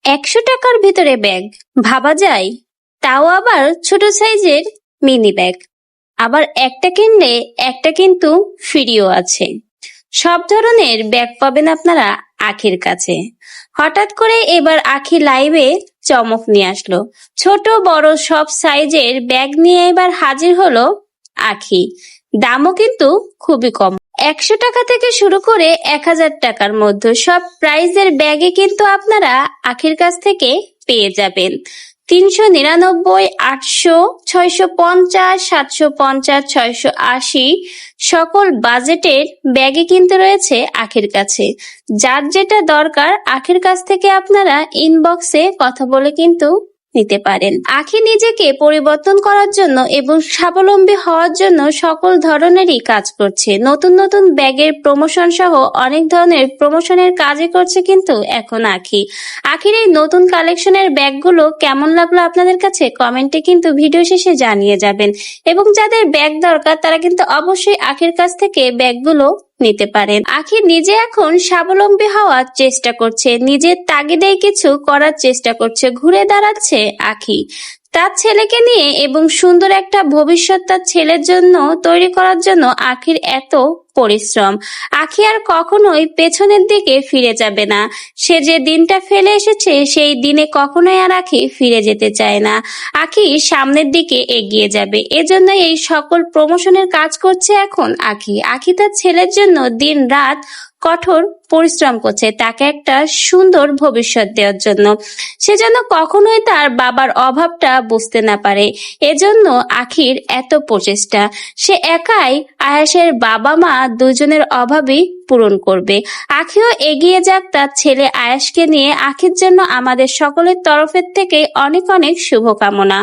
100 টাকার ভিতরে ব্যাগ ভাবা যায়, তাও আবার ছোট সাইজের মিনি ব্যাগ। আবার একটা কিনলে একটা কিন্তু ফ্রিও আছে। সব ধরনের ব্যাগ পাবেন আপনারা আখির কাছে। হঠাৎ করে এবার আখি লাইভে চমক নিয়ে আসলো। ছোট বড় সব সাইজের ব্যাগ নিয়ে এবার হাজির হলো আখি। দামও কিন্তু খুবই কম। 100 টাকা থেকে শুরু করে 1000 টাকার মধ্যে সব প্রাইজের ব্যাগে কিন্তু আপনারা আখির কাছ থেকে পেয়ে যাবেন। 399, 800, 650, 750, 680 সকল বাজেটের ব্যাগে কিন্তু রয়েছে আখির কাছে। যার যেটা দরকার আখির কাছ থেকে আপনারা ইনবক্সে কথা বলে কিন্তু নিতে পারেন। আখি নিজেকে পরিবর্তন করার জন্য এবং স্বাবলম্বী হওয়ার জন্য সকল ধরনেরই কাজ করছে। নতুন নতুন ব্যাগের প্রমোশন সহ অনেক ধরনের প্রমোশনের কাজই করছে কিন্তু এখন আখি। আখির এই নতুন কালেকশনের ব্যাগগুলো কেমন লাগলো আপনাদের কাছে কমেন্টে কিন্তু ভিডিও শেষে জানিয়ে যাবেন। এবং যাদের ব্যাগ দরকার তারা কিন্তু অবশ্যই আখির কাছ থেকে ব্যাগগুলো নিতে পারেন। আখি নিজে এখন স্বাবলম্বী হওয়ার চেষ্টা করছে, নিজের তাগিদেই কিছু করার চেষ্টা করছে, ঘুরে দাঁড়াচ্ছে আখি তার ছেলেকে নিয়ে এবং সুন্দর একটা ভবিষ্যৎ তার ছেলের জন্য তৈরি করার জন্য আখির এত পরিশ্রম। আখি আর কখনোই পেছনের দিকে ফিরে যাবে না। সে যে দিনটা ফেলে এসেছে সেই দিনে কখনোই আর আখি ফিরে যেতে চায় না। আখি সামনের দিকে এগিয়ে যাবে, এজন্য এই সকল প্রমোশনের কাজ করছে এখন আখি। আখি তার ছেলের জন্য দিন রাত কঠোর পরিশ্রম করছে তাকে একটা সুন্দর ভবিষ্যৎ দেওয়ার জন্য। সে যেন কখনোই তার বাবার অভাবটা বুঝতে না পারে, এজন্য আখির এত প্রচেষ্টা। সে একাই আয়াসের বাবা মা দুজনের অভাবই পূরণ করবে। আখিও এগিয়ে যাক তার ছেলে আয়াসকে নিয়ে। আখির জন্য আমাদের সকলের তরফের থেকে অনেক অনেক শুভকামনা।